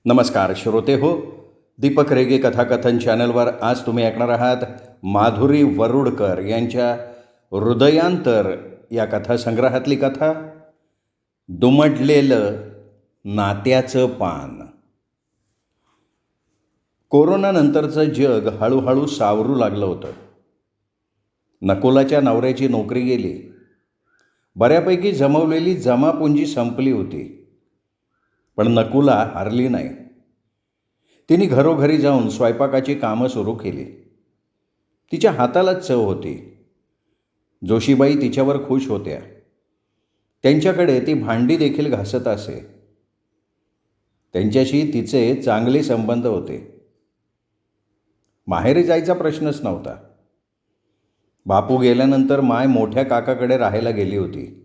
नमस्कार श्रोते हो, दीपक रेगे कथाकथन चॅनलवर आज तुम्ही ऐकणार आहात माधुरी वरुडकर यांच्या हृदयांतर या कथासंग्रहातली कथा दुमडलेलं नात्याचं पान. कोरोनानंतरचं जग हळूहळू सावरू लागलं होतं. नकुलाच्या नवऱ्याची नोकरी गेली. बऱ्यापैकी जमवलेली जमापुंजी संपली होती. पण नकुला हारली नाही. तिने घरोघरी जाऊन स्वयंपाकाची कामं सुरू केली. तिच्या हातालाच चव होती. जोशीबाई तिच्यावर खुश होत्या. त्यांच्याकडे ती भांडी देखील घासत असे. त्यांच्याशी तिचे चांगले संबंध होते. माहेरी जायचा प्रश्नच नव्हता. बापू गेल्यानंतर माय मोठ्या काकाकडे राहायला गेली होती.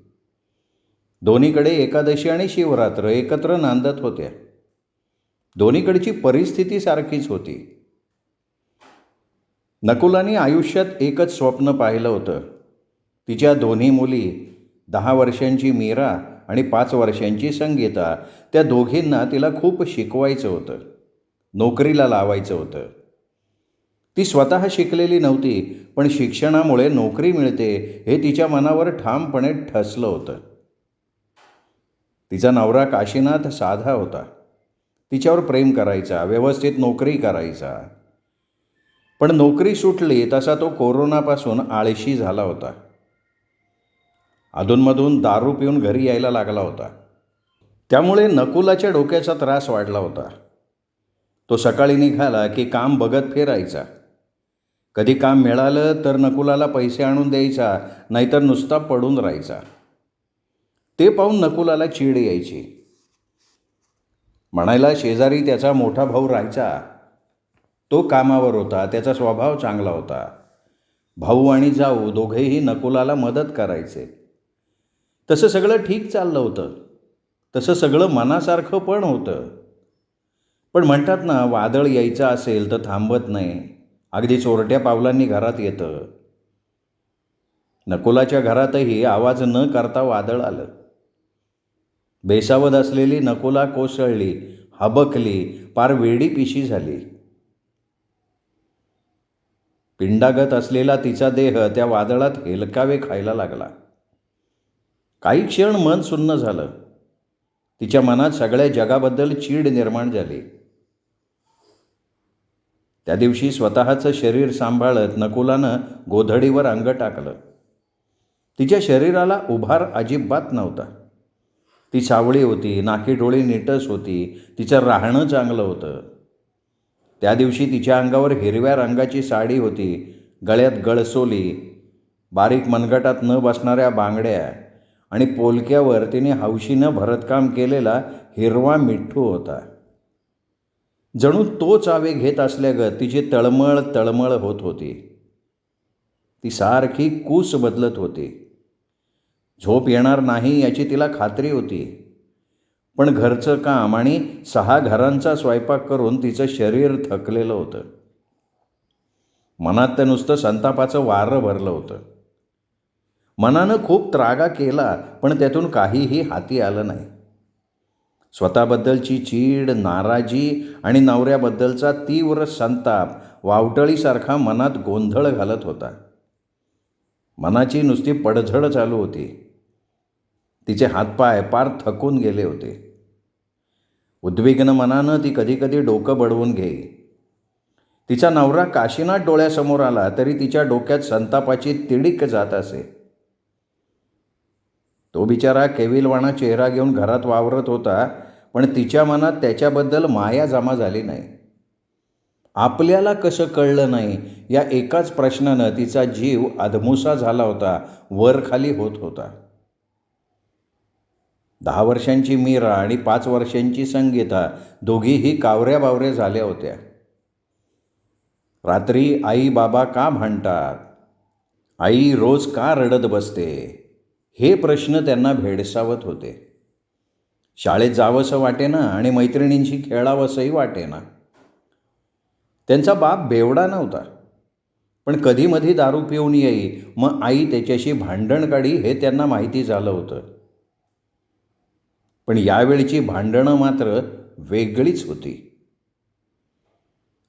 दोन्हीकडे एकादशी आणि शिवरात्र एकत्र नांदत होत्या. दोन्हीकडची परिस्थिती सारखीच होती. नकुलाने आयुष्यात एकच स्वप्न पाहिलं होतं. तिच्या दोन्ही मुली 10 वर्षांची मीरा आणि 5 वर्षांची संगीता, त्या दोघींना तिला खूप शिकवायचं होतं, नोकरीला लावायचं होतं. ती स्वतः शिकलेली नव्हती, पण शिक्षणामुळे नोकरी मिळते हे तिच्या मनावर ठामपणे ठसलं होतं. तिचा नवरा काशीनाथ साधा होता. तिच्यावर प्रेम करायचा, व्यवस्थित नोकरी करायचा. पण नोकरी सुटली तसा तो कोरोनापासून आळशी झाला होता. अधूनमधून दारू पिऊन घरी यायला लागला होता. त्यामुळे नकुलाच्या डोक्याचा त्रास वाढला होता. तो सकाळी निघाला की काम बघत फिरायचा. कधी काम मिळालं तर नकुलाला पैसे आणून द्यायचा, नाहीतर नुसता पडून राहायचा. ते पाहून नकुलाला चीड यायची. म्हणायला शेजारी त्याचा मोठा भाऊ राहायचा. तो कामावर होता, त्याचा स्वभाव चांगला होता. भाऊ आणि जाऊ दोघेही नकुलाला मदत करायचे. तसं सगळं ठीक चाललं होतं. तसं सगळं मनासारखं पण होतं. पण म्हणतात ना, वादळ यायचं असेल तर थांबत नाही, अगदी चोरट्या पावलांनी घरात येतं. नकुलाच्या घरातही आवाज न करता वादळ आलं. बेसावध असलेली नकुला कोसळली, हबकली, पार वेडी पिशी झाली. पिंडागत असलेला तिचा देह त्या वादळात हेलकावे खायला लागला. काही क्षण मन सुन्न झालं. तिच्या मनात सगळ्या जगाबद्दल चीड निर्माण झाली. त्या दिवशी स्वतःचं शरीर सांभाळत नकुलानं गोधडीवर अंग टाकलं. तिच्या शरीराला उभार अजिबात नव्हता. ती सावळी होती, नाकी डोळी नीटस होती, तिचं राहणं चांगलं होतं. त्या दिवशी तिच्या अंगावर हिरव्या रंगाची साडी होती, गळ्यात गळसोली, बारीक मनगटात न बसणाऱ्या बांगड्या आणि पोलक्यावर तिने हौशीनं भरतकाम केलेला हिरवा मिठ्ठू होता. जणू तोच आवेग घेत असल्यागत तिची तळमळ तळमळ होत होती. ती सारखी कूस बदलत होती. झोप येणार नाही याची तिला खात्री होती. पण घरचं काम आणि 6 घरांचा स्वयंपाक करून तिचं शरीर थकलेलं होतं. मनात तर नुसतं संतापाचं वारं भरलं होतं. मनानं खूप त्रागा केला, पण त्यातून काहीही हाती आलं नाही. स्वतःबद्दलची चीड, नाराजी आणि नवऱ्याबद्दलचा तीव्र संताप वावटळीसारखा मनात गोंधळ घालत होता. मनाची नुसती पडझड चालू होती. तिचे हातपाय पार थकून गेले होते. उद्विग्न मनानं ती कधीकधी डोकं बडवून घेई. तिचा नवरा काशीनाथ डोळ्यासमोर आला तरी तिच्या डोक्यात संतापाची तिडीक जात असे. तो बिचारा केविलवाणा चेहरा घेऊन घरात वावरत होता, पण तिच्या मनात त्याच्याबद्दल माया जमा झाली नाही. आपल्याला कसं कळलं नाही या एकाच प्रश्नानं तिचा जीव अधमुसा झाला होता, वर खाली होत होता. 10 वर्षांची मीरा आणि 5 वर्षांची संगीता दोघीही कावऱ्या बावऱ्या झाल्या होत्या. रात्री आई बाबा का भांडतात, आई रोज का रडत बसते, हे प्रश्न त्यांना भेडसावत होते. शाळेत जावंसं वाटेना आणि मैत्रिणींशी खेळावंसंही वाटेना. त्यांचा बाप बेवडा नव्हता, पण कधीमधी दारू पिऊन येई, मग आई त्याच्याशी भांडण काढी हे त्यांना माहिती झालं होतं. पण यावेळची भांडणं मात्र वेगळीच होती.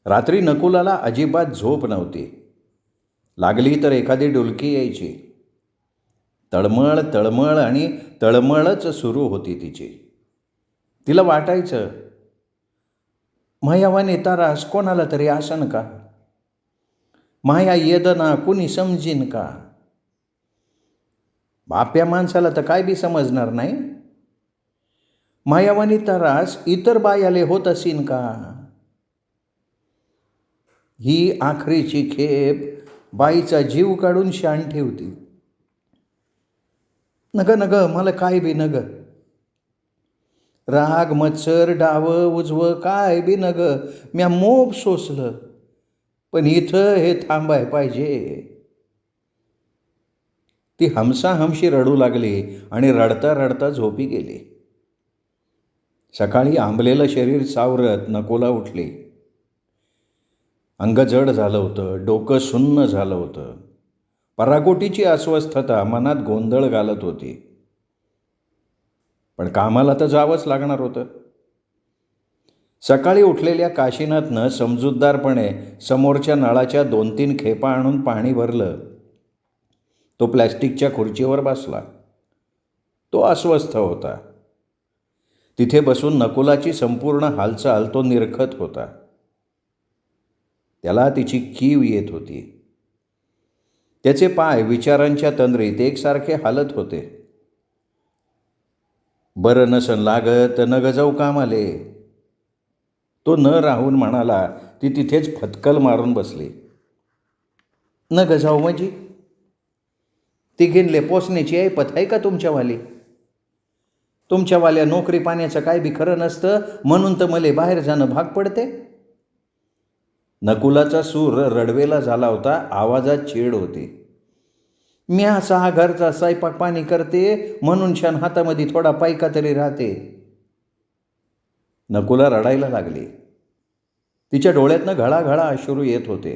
रात्री नकुलाला अजिबात झोप नव्हती. लागली तर एखादी डुलकी यायची. तळमळ तळमळ आणि तळमळच सुरू होती तिची. तिला वाटायचं, मायावा नेतारास कोणाला तरी आसन का? माया येदना कुणी समजीन का? बाप्या माणसाला तर काय बी समजणार नाही. मायावानी तरास इतर बायाले होत असीन का? ही आखरीची खेप बाईचा जीव काढून शान ठेवती. नग नग मला काय बी नग. राग मत्सर डावं उजवं काय बी नग. म्या मोप सोसलं, पण इथं हे थांबाय पाहिजे. ती हमसाहमशी रडू लागली आणि रडता रडता झोपी गेली. सकाळी आंबलेलं शरीर सावरत नकुला उठली. अंग जड झालं होतं, डोकं सुन्न झालं होतं. पराकोटीची अस्वस्थता मनात गोंधळ घालत होती. पण कामाला तर जावंच लागणार होतं. सकाळी उठलेल्या काशीनाथनं समजूतदारपणे समोरच्या नळाच्या 2-3 खेपा आणून पाणी भरलं. तो प्लॅस्टिकच्या खुर्चीवर बसला. तो अस्वस्थ होता. तिथे बसून नकुलाची संपूर्ण हालचाल तो निरखत होता. त्याला तिची कीव येत होती. त्याचे पाय विचारांच्या तंद्रीत एकसारखे हालत होते. बरं नसन लागत नग जाऊ कामाले, तो न राहून म्हणाला. ती तिथेच फटकल मारून बसली. नग जाऊ म्हणजे? तिघींले पोसण्याची ऐपत आहे का तुमच्यावाली? तुमच्यावाल्या नोकरी पाण्याचं काय बी खरं नसतं म्हणून तर मले बाहेर जाणं भाग पडते. नकुलाचा सूर रडवेला झाला होता. आवाजात चीड होती. मी असा घरचा स्वयंपाक पाणी करते म्हणून छान हातामध्ये थोडा पैका तरी राहते. नकुला रडायला लागली. तिच्या डोळ्यातनं घळाघळा अश्रू येत होते.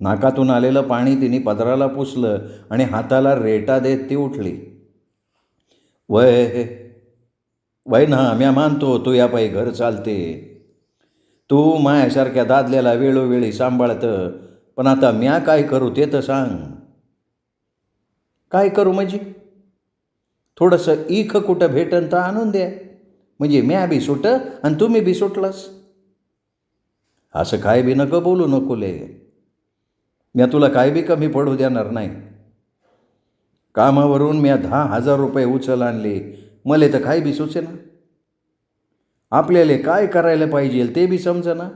नाकातून आलेलं पाणी तिने पदराला पुसलं आणि हाताला रेटा देत ती उठली. वय वय ना, म्या मानतो तू या पायी घर चालते. तू मायासारख्या दादल्याला वेळोवेळी सांभाळतं, पण आता म्या काय करू ते तर सांग. काय करू म्हणजे? थोडंसं इख कुठं भेटन तर आणून द्या, म्हणजे म्या बी सुट आणि तुम्ही बी सुटलास. असं काय बी नको बोलू नकुले. म्या तुला काय बी कमी पडू देणार नाही. कामावरून म्या 10,000 रुपये उचल आणले, मले तर काय बी सुचेना. आपल्याला काय करायला पाहिजे ते बी समजेना.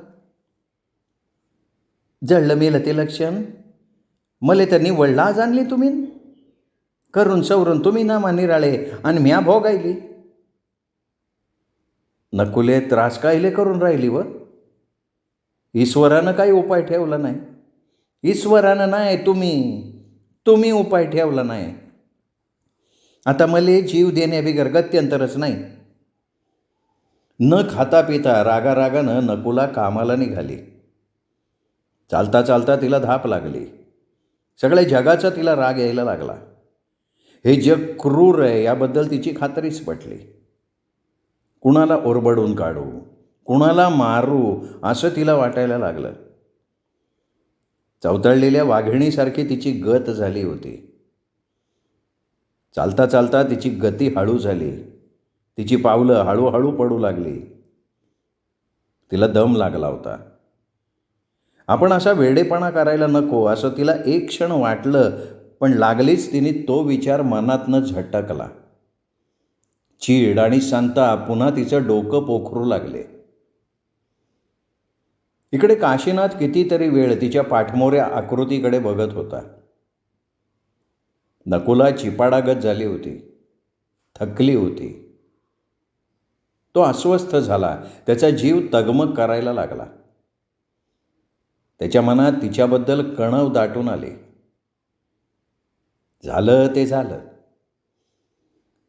जळलं मेलं ते लक्षण. मले तर निव्वळ लाज आणली तुम्ही. करून सवरून तुम्ही नामा निराळे आणि म्या भोगायली. नकुले त्रास कायले करून राहिली व? ईश्वरानं काही उपाय ठेवला नाही. ईश्वरानं नाही, तुम्ही उपाय ठेवला नाही. आता मले जीव देण्याबिगर गत्यंतरच नाही. न खाता पिता रागारागानं नकुला कामाला निघाली. चालता चालता तिला धाप लागली. सगळ्या जगाचा तिला राग यायला लागला. हे जग क्रूर आहे याबद्दल तिची खात्रीच पटली. कुणाला ओरबडून काढू, कुणाला मारू असं तिला वाटायला लागलं. चवतळलेल्या वाघिणीसारखी तिची गत झाली होती. चालता चालता तिची गती हळू झाली. तिची पावलं हळूहळू पडू लागली. तिला दम लागला होता. आपण असा वेडेपणा करायला नको असं तिला एक क्षण वाटलं, पण लागलीच तिने तो विचार मनातनं झटकला. चीड आणि संताप पुन्हा तिचं डोकं पोखरू लागले. इकडे काशीनाथ कितीतरी वेळ तिच्या पाठमोऱ्या आकृतीकडे बघत होता. नकुला चिपाडागत झाली होती, थकली होती. तो अस्वस्थ झाला. त्याचा जीव तगमग करायला लागला. त्याच्या मनात तिच्याबद्दल कणव दाटून आले. झालं ते झालं,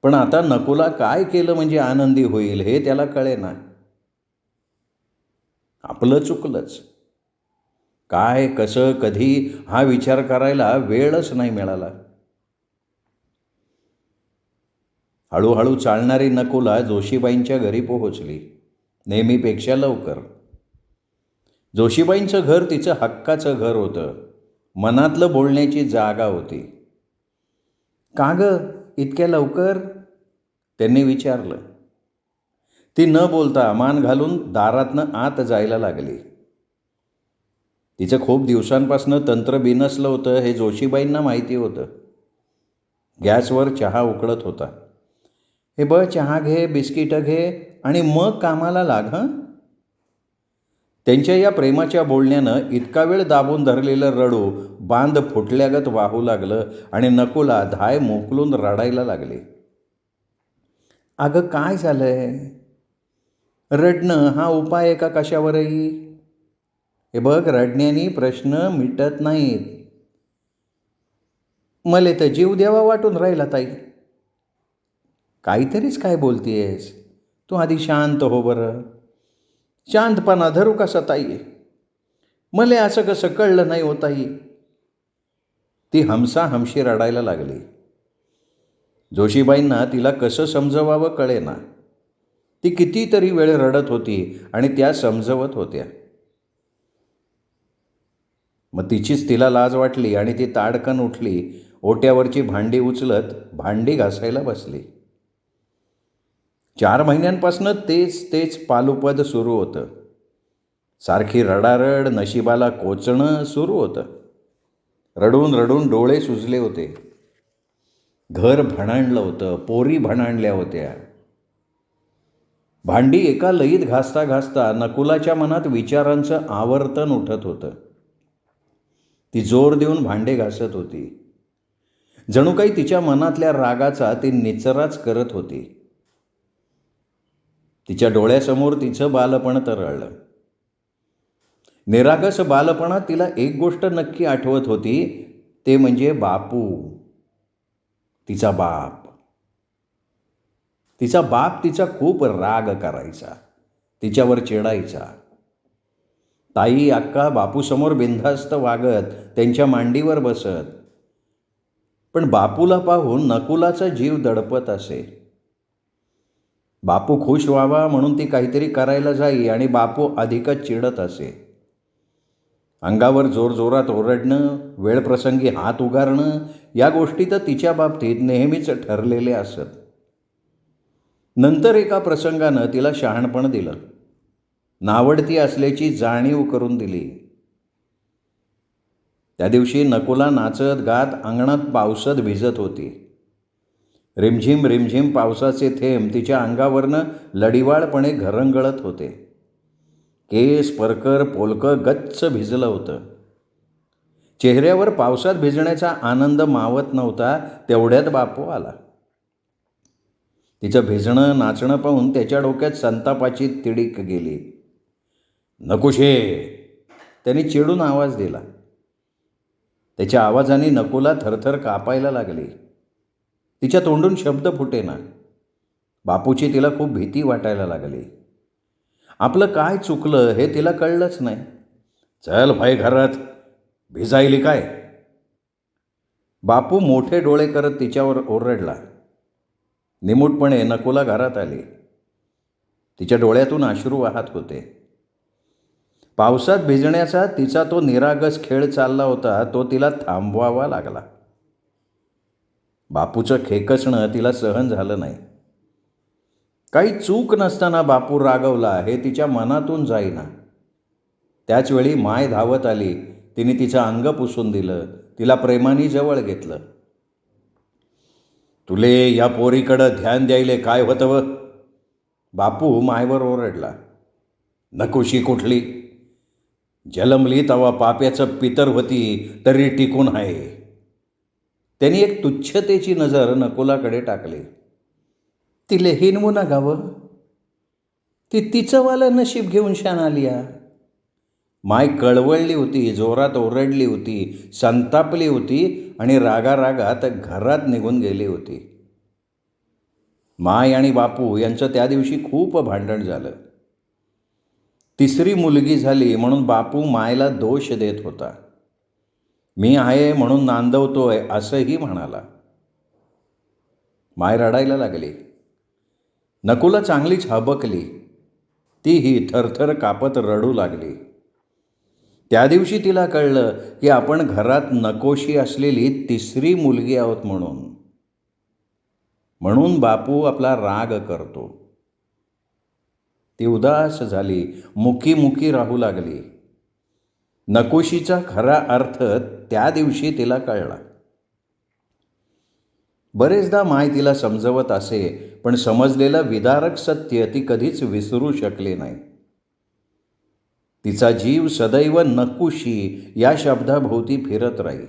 पण आता नकुला काय केलं म्हणजे आनंदी होईल हे त्याला कळेना. आपलं चुकलंच. काय कसं कधी हा विचार करायला वेळच नाही मिळाला. हळूहळू चालणारी नकुला जोशीबाईंच्या घरी पोहोचली. नेहमीपेक्षा लवकर. जोशीबाईंचं घर तिचं हक्काचं घर होतं. मनातलं बोलण्याची जागा होती. का गं इतक्या लवकर? त्यांनी विचारलं. ती न बोलता मान घालून दारातनं आत जायला लागली. तिचं खूप दिवसांपासनं तंत्र बिनसलं होतं हे जोशीबाईंना माहिती होतं. गॅसवर चहा उकळत होता. हे बघ चहा घे, बिस्किटं घे आणि मग कामाला लाग हं. त्यांच्या या प्रेमाच्या बोलण्यानं इतका वेळ दाबून धरलेलं रडू बांध फुटल्यागत वाहू लागलं आणि नकुला धाय मोकलून रडायला लागली. अगं काय झालंय? रडणं हा उपाय आहे का कशावरही? हे बघ रडण्याने प्रश्न मिटत नाहीत. मले तर जीव द्यावा वाटून राहिला ताई. काहीतरीच काय बोलतीयस? तू आधी शांत हो बरं. शांतपणा धरू कसा ताई? मले असं कसं कळलं नाही हो ताई? ती हमशी रडायला लागली. जोशीबाईंना तिला कसं समजवावं कळेना. ती कितीतरी वेळ रडत होती आणि त्या समजवत होत्या. मग तिचीच तिला लाज वाटली आणि ती ताडकन उठली. ओट्यावरची भांडी उचलत भांडी घासायला बसली. 4 महिन्यांपासनं तेच पालुपद सुरू होतं. सारखी रडारड, नशिबाला कोचणं सुरू होतं. रडून रडून डोळे सुजले होते. घर भणाणलं होतं. पोरी भणाणल्या होत्या. भांडी एका लयीत घासता घासता नकुलाच्या मनात विचारांचं आवर्तन उठत होतं. ती जोर देऊन भांडे घासत होती. जणू काही तिच्या मनातल्या रागाचा ती निचराच करत होती. तिच्या डोळ्यासमोर तिचं बालपण तरळलं. निरागस बालपणात तिला एक गोष्ट नक्की आठवत होती, ते म्हणजे बापू. तिचा बाप. तिचा बाप तिचा खूप राग करायचा. तिच्यावर चिडायचा. ताई अक्का बापूसमोर बिनधास्त वागत त्यांच्या मांडीवर बसत. पण बापूला पाहून नकुलाचा जीव दडपत असे. बापू खुश व्हावा म्हणून ती काहीतरी करायला जाई आणि बापू अधिकच चिडत असे. अंगावर जोरजोरात ओरडणं, वेळप्रसंगी हात उगारणं या गोष्टी तर तिच्या बाबतीत नेहमीच ठरलेले असत. नंतर एका प्रसंगानं तिला शहाणपण दिलं. नावडती असल्याची जाणीव करून दिली. त्या दिवशी नकुला नाचत गात अंगणात पावसात भिजत होती. रिमझिम रिमझिम पावसाचे थेंब तिच्या अंगावरनं लढिवाळपणे घरंगळत होते. केस, परकर, पोलकं गच्च भिजलं होतं. चेहऱ्यावर पावसात भिजण्याचा आनंद मावत नव्हता. तेवढ्यात बापू आला. तिचं भिजणं नाचणं पाहून त्याच्या डोक्यात संतापाची तिडीक गेली. नकुशे, त्याने चिडून आवाज दिला. त्याच्या आवाजाने नकुला थरथर कापायला लागली. तिच्या तोंडून शब्द फुटेना. बापूची तिला खूप भीती वाटायला लागली. आपलं काय चुकलं हे तिला कळलंच नाही. चल भाई घरात, भिजायली काय? बापू मोठे डोळे करत तिच्यावर ओरडला. निमूटपणे नकुला घरात आली. तिच्या डोळ्यातून अश्रू वाहत होते. पावसात भिजण्याचा तिचा तो निरागस खेळ चालला होता, तो तिला थांबवावा लागला. बापूचं खेकसणं तिला सहन झालं नाही. काही चूक नसताना बापू रागवला हे तिच्या मनातून जाईना. त्याचवेळी माय धावत आली. तिने तिचं अंग पुसून दिलं. तिला प्रेमाने जवळ घेतलं. तुले या पोरीकडं ध्यान द्यायले काय होतं व? बापू मायवर ओरडला. नकुशी कुठली? जलमली तवा पाप्याचं पितर होती तरी टिकून आहे. त्यांनी एक तुच्छतेची नजर नकुलाकडे टाकली. तिले हिनवू ना गावं. ती तिचंवालं नशीब घेऊन शान आली. माय कळवळली होती, जोरात ओरडली होती, संतापली होती आणि रागारागात घरात निघून गेली होती. माय आणि बापू यांचं त्या दिवशी खूप भांडण झालं. तिसरी मुलगी झाली म्हणून बापू मायला दोष देत होता. मी आहे म्हणून नांदवतोय असंही म्हणाला. माय रडायला लागली. नकुला चांगलीच हबकली. तीही थरथर कापत रडू लागली. त्या दिवशी तिला कळलं की आपण घरात नकोशी असलेली तिसरी मुलगी आहोत म्हणून बापू आपला राग करतो. ती उदास झाली, मुकी राहू लागली. नकोशीचा खरा अर्थ त्या दिवशी तिला कळला. बरेचदा माय तिला समजवत असे, पण समजलेलं विदारक सत्य ती कधीच विसरू शकली नाही. तिचा जीव सदैव नकुशी या शब्दाभोवती फिरत राही.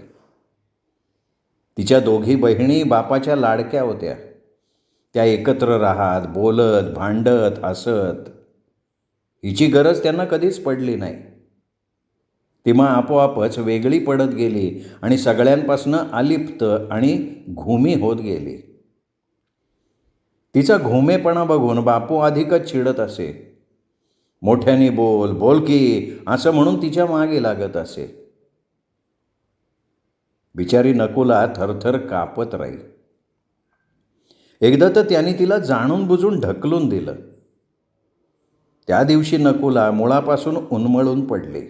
तिच्या दोघी बहिणी बापाच्या लाडक्या होत्या. त्या एकत्र राहत, बोलत, भांडत, हसत. हिची गरज त्यांना कधीच पडली नाही. तिमा आपोआपच वेगळी पडत गेली आणि सगळ्यांपासनं अलिप्त आणि घुमी होत गेली. तिचा घुमेपणा बघून बापू अधिकच चिडत असे. मोठ्याने बोल की असं म्हणून तिच्या मागे लागत असे. बिचारी नकुला थरथर कापत राही. एकदा तर त्याने तिला जाणून बुजून ढकलून दिलं. त्या दिवशी नकुला मुळापासून उन्मळून पडली.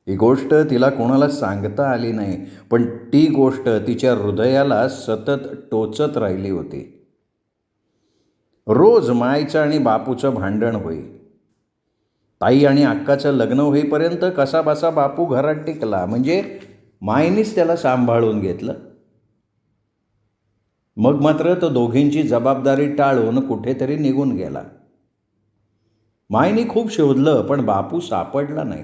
ही गोष्ट तिला कोणाला सांगता आली नाही, पण ती गोष्ट तिच्या हृदयाला सतत टोचत राहिली होती. रोज मायचं आणि बापूचं भांडण होई. ताई आणि अक्काचं लग्न होईपर्यंत कसाबसा बापू घरात टिकला, म्हणजे मायनीच त्याला सांभाळून घेतलं. मग मात्र तो दोघींची जबाबदारी टाळून कुठेतरी निघून गेला. मायनी खूप शोधलं, पण बापू सापडला नाही.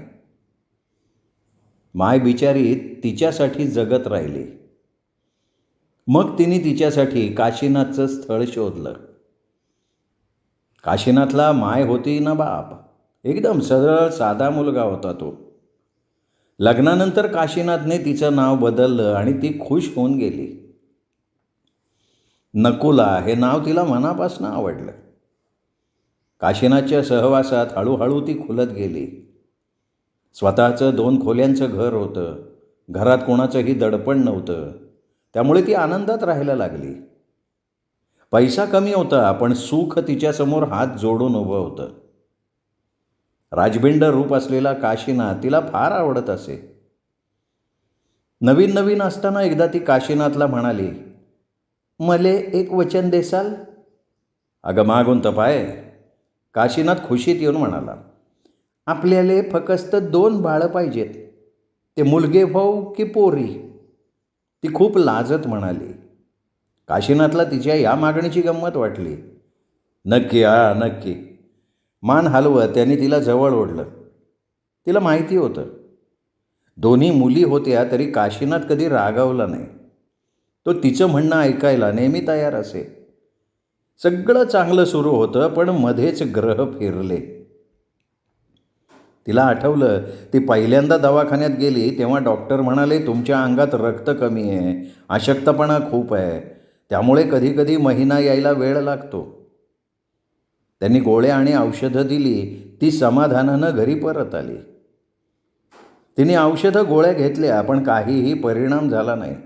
माय बिचारी तिच्यासाठी जगत राहिली. मग तिने तिच्यासाठी काशीनाथचं स्थळ शोधलं. काशीनाथला माय होती ना बाप. एकदम सरळ साधा मुलगा होता तो. लग्नानंतर काशीनाथने तिचं नाव बदललं आणि ती खुश होऊन गेली. नकुला हे नाव तिला मनापासून आवडलं. काशीनाथच्या सहवासात हळूहळू ती खुलत गेली. स्वतःचं 2 खोल्यांचं घर होतं. घरात कोणाचंही दडपण नव्हतं. त्यामुळे ती आनंदात राहायला लागली. पैसा कमी होता, पण सुख तिच्यासमोर हात जोडून उभं होतं. राजबिंड रूप असलेला काशीनाथ तिला फार आवडत असे. नवीन असताना एकदा ती काशीनाथला म्हणाली, "मले एक वचन देसाल?" "अगं मागून तपाय." काशीनाथ खुशीत येऊन म्हणाला, "आपल्याला फक्त 2 बाळं पाहिजेत. ते मुलगे भाऊ की पोरी?" ती खूप लाजत म्हणाली. काशीनाथला तिच्या या मागणीची गंमत वाटली. "नक्की नक्की." मान हलवत त्याने तिला जवळ ओढलं. तिला माहिती होतं, दोन्ही मुली होत्या तरी काशीनाथ कधी रागावला नाही. तो तिचं म्हणणं ऐकायला नेहमी तयार असे. सगळं चांगलं सुरू होतं, पण मध्येच ग्रह फिरले. तिला आठवलं, ती पहिल्यांदा दवाखान्यात गेली तेव्हा डॉक्टर म्हणाले, "तुमच्या अंगात रक्त कमी आहे, अशक्तपणा खूप आहे, त्यामुळे कधीकधी महिना यायला वेळ लागतो." त्यांनी गोळ्या आणि औषधं दिली. ती समाधानानं घरी परत आली. तिने औषधं गोळ्या घेतल्या, पण काहीही परिणाम झाला नाही.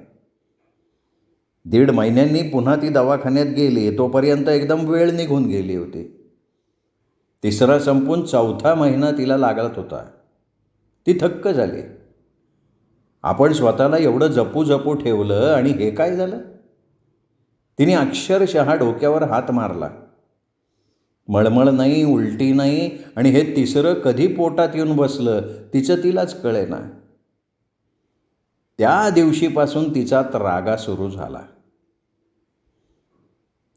1.5 महिन्यांनी पुन्हा ती दवाखान्यात गेली. तोपर्यंत एकदम वेळ निघून गेली होती. 3रा संपून 4था महिना तिला लागत होता. ती थक्क झाली. आपण स्वतःला एवढं जपू ठेवलं आणि हे काय झालं? तिने अक्षरशः डोक्यावर हात मारला. मळमळ नाही, उलटी नाही, आणि हे 3रं कधी पोटात येऊन बसलं तिचं तिलाच कळेना. त्या दिवशीपासून तिचा त्रागा सुरू झाला.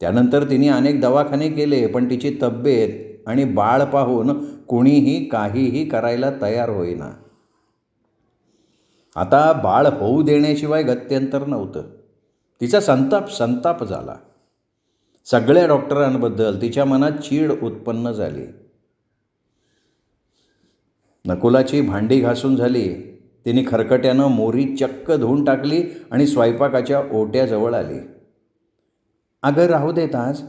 त्यानंतर तिने अनेक दवाखाने केले, पण तिची तब्येत आणि बाळ पाहून कुणीही काहीही करायला तयार होईना. आता बाळ होऊ देण्याशिवाय गत्यंतर नव्हतं. तिचा संताप झाला. सगळ्या डॉक्टरांबद्दल तिच्या मनात चीड उत्पन्न झाली. नकुलाची भांडी घासून झाली. तिने खरकट्यानं मोरी चक्क धुवून टाकली आणि स्वयंपाकाच्या ओट्याजवळ आली. "अगं राहू देत, आज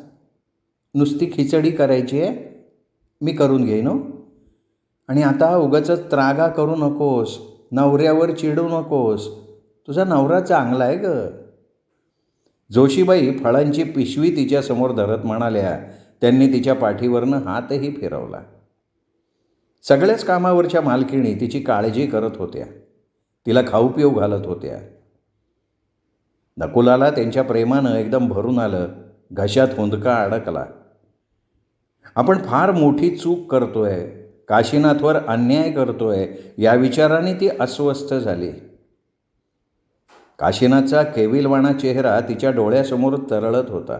नुसती खिचडी करायची आहे, मी करून घेईन हो. आणि आता उगाचच त्रागा करू नकोस, नवऱ्यावर चिडू नकोस. तुझा नवरा चांगला आहे गं." जोशीबाई फळांची पिशवी तिच्यासमोर धरत म्हणाल्या, त्यांनी तिच्या पाठीवरनं हातही फिरवला. सगळ्याच कामावरच्या मालकिणी तिची काळजी करत होत्या, तिला खाऊपिऊ घालत होत्या. नकुलाला त्यांच्या प्रेमानं एकदम भरून आलं. घशात हुंदका अडकला. आपण फार मोठी चूक करतोय, काशीनाथवर अन्याय करतोय, या विचाराने ती अस्वस्थ झाली. काशीनाथचा केविलवाणा चेहरा तिच्या डोळ्यासमोर तरळत होता.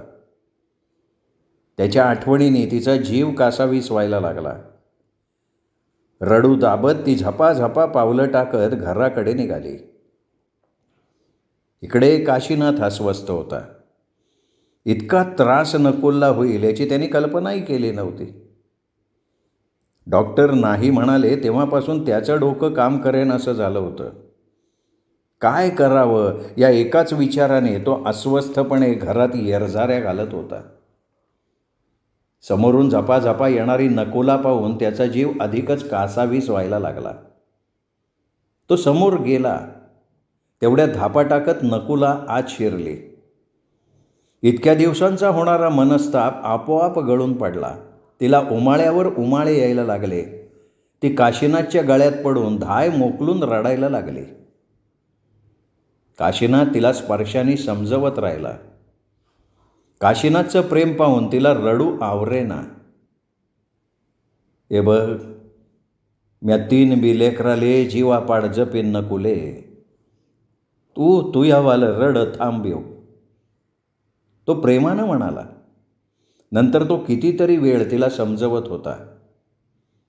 त्याच्या आठवणीने तिचा जीव कासावीस व्हायला लागला. रडू दाबत ती झपाझपा पावलं टाकत घराकडे निघाली. इकडे काशीनाथ अस्वस्थ होता. इतका त्रास नकुलला होईल याची त्यांनी कल्पनाही केली नव्हती. डॉक्टर नाही म्हणाले तेव्हापासून त्याचं डोकं काम करेन असं झालं होतं. काय करावं या एकाच विचाराने तो अस्वस्थपणे घरात येरझाऱ्या घालत होता. समोरून झपाझपा येणारी नकुला पाहून त्याचा जीव अधिकच कासावीस व्हायला लागला. तो समोर गेला. तेवढ्या धापा टाकत नकुला आत शिरली. इतक्या दिवसांचा होणारा मनस्ताप आपोआप गळून पडला. तिला उमाळ्यावर उमाळे यायला लागले. ती काशीनाथच्या गळ्यात पडून धाय मोकलून रडायला लागली. काशीनाथ तिला स्पर्शाने समजवत राहिला. काशीनाथचं प्रेम पाहून तिला रडू आवरेना. ए बघ, म्या 3 बी लेकराले जीवापाड जपेन नकुले. तू यावालं रड थांब्यो, तो प्रेमानं म्हणाला. नंतर तो कितीतरी वेळ तिला समजवत होता.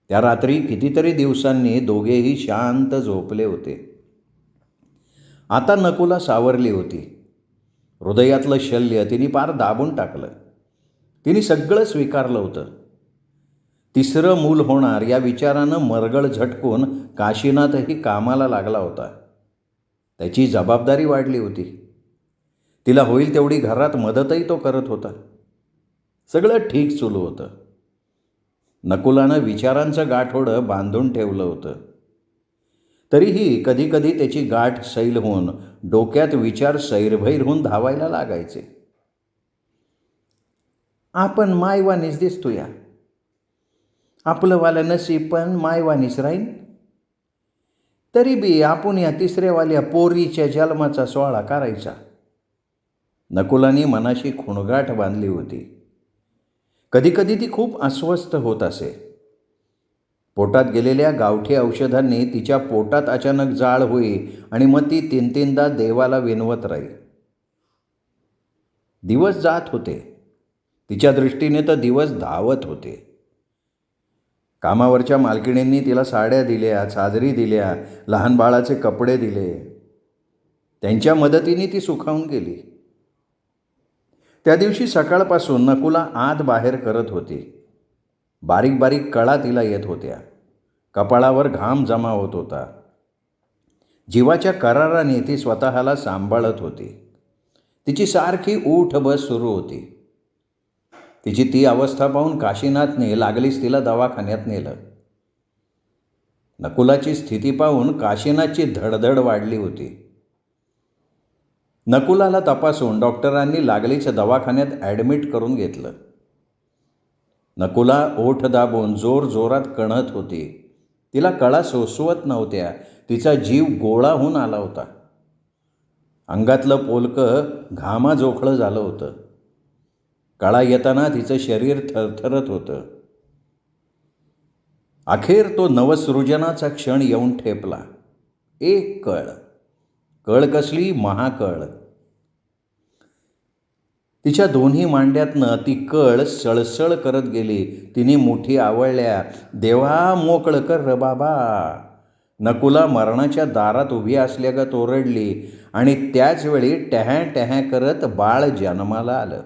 त्या रात्री कितीतरी दिवसांनी दोघेही शांत झोपले होते. आता नकुला सावरली होती. हृदयातलं शल्य तिने पार दाबून टाकलं. तिने सगळं स्वीकारलं होतं. 3रं मूल होणार या विचारानं मरगळ झटकून काशीनाथही कामाला लागला होता. त्याची जबाबदारी वाढली होती. तिला होईल तेवढी घरात मदतही तो करत होता. सगळं ठीक सुरू होतं. नकुलानं विचारांचं गाठोडं बांधून ठेवलं होतं. तरीही कधीकधी त्याची गाठ सैल होऊन डोक्यात विचार सैरभैर होऊन धावायला लागायचे. आपण मायवानीच दिसतो या, आपलं वालं नशीब पण मायवानीच राहीन. तरी बी आपण या 3ऱ्यावाल्या पोरीच्या जन्माचा सोहळा करायचा. नकुलानी मनाशी खुणगाठ बांधली होती. कधीकधी ती खूप अस्वस्थ होत असे. पोटात गेलेल्या गावठी औषधांनी तिच्या पोटात अचानक जाळ होई आणि मग ती 3-3दा देवाला विनवत राही. दिवस जात होते. तिच्या दृष्टीने तर दिवस धावत होते. कामावरच्या मालकिणींनी तिला साड्या दिल्या, चादरी दिल्या, लहान बाळाचे कपडे दिले. त्यांच्या मदतीने ती सुखावून गेली. त्या दिवशी सकाळपासून नकुला आत बाहेर करत होती. बारीक बारीक कळा तिला येत होत्या. कपाळावर घाम जमा होत होता. जीवाच्या कराराने ती स्वतःला सांभाळत होती. तिची सारखी उठ बस सुरू होती. तिची ती अवस्था पाहून काशीनाथने लागलीच तिला दवाखान्यात नेलं. नकुलाची स्थिती पाहून काशीनाथची धडधड वाढली होती. नकुलाला तपासून डॉक्टरांनी लागलीच दवाखान्यात ॲडमिट करून घेतलं. नकुला ओठ दाबून जोरात कणत होती. तिला कळा सोसवत नव्हत्या. तिचा जीव गोळा होऊन आला होता. अंगातलं पोलकं घामाजोखळं झालं होतं. कळा येताना तिचं शरीर थरथरत होतं. अखेर तो नवसृजनाचा क्षण येऊन ठेपला. एक कळ कसली महाकळ. तिच्या दोन्ही मांड्यातनं ती कळ सळसळ करत गेली. तिने मुठी आवळल्या. देवा मोकळं कर र बाबा. नकुला मरणाच्या दारात उभी असल्यागत ओरडली आणि त्याच वेळी टॅहॅ टॅहॅ करत बाळ जन्माला आलं.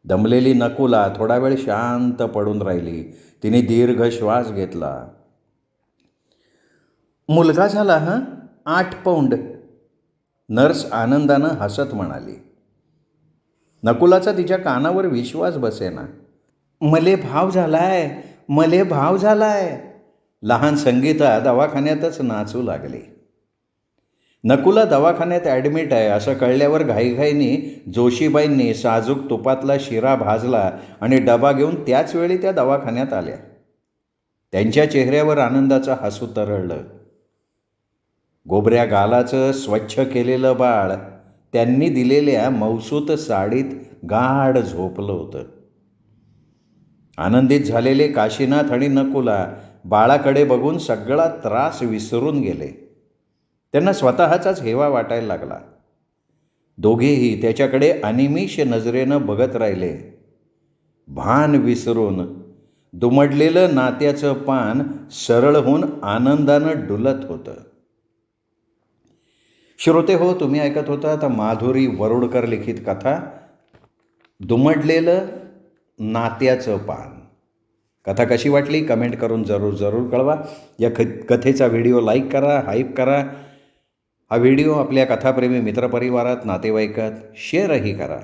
दमलेली नकुला थोडा वेळ शांत पडून राहिली. तिने दीर्घ श्वास घेतला. मुलगा झाला 8 पौंड. नर्स आनंदानं हसत म्हणाली. नकुलाचा तिच्या कानावर विश्वास बसेना. मले भाव झालाय. लहान संगीता दवाखान्यातच नाचू लागली. नकुला दवाखान्यात ॲडमिट आहे असं कळल्यावर घाईघाईने जोशीबाईंनी साजूक तुपातला शिरा भाजला आणि डबा घेऊन त्याच वेळी त्या दवाखान्यात आल्या. त्यांच्या चेहऱ्यावर आनंदाचं हसू तरळलं. गोबऱ्या गालाचं स्वच्छ केलेलं बाळ त्यांनी दिलेल्या मौसूत साडीत गाढ झोपलं होतं. आनंदित झालेले काशीनाथ आणि नकुला बाळाकडे बघून सगळा त्रास विसरून गेले. त्यांना स्वतःचाच हेवा वाटायला लागला. दोघेही त्याच्याकडे अनिमिष नजरेनं बघत राहिले. भान विसरून दुमडलेलं नात्याचं पान सरळ होऊन आनंदानं डुलत होतं. श्रोते हो, तुम्ही ऐकत होता तर माधुरी वरुडकर लिखित कथा दुमडलेलं नात्याचं पान. कथा कशी वाटली कमेंट करून जरूर कळवा. या कथेचा व्हिडिओ लाईक करा, हाईप करा. हा व्हिडिओ आपल्या कथाप्रेमी मित्रपरिवारात, नातेवाईकात शेअरही करा.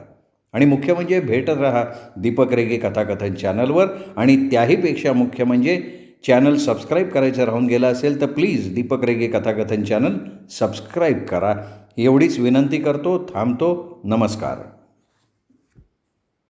आणि मुख्य म्हणजे भेटत राहा दीपक रेगे कथाकथन चॅनलवर. आणि त्याहीपेक्षा मुख्य म्हणजे चॅनल सबस्क्राईब करायचं राहून गेलं असेल तर प्लीज दीपक रेगे कथाकथन चॅनल सबस्क्राईब करा. एवढीच विनंती करतो. थांबतो. नमस्कार.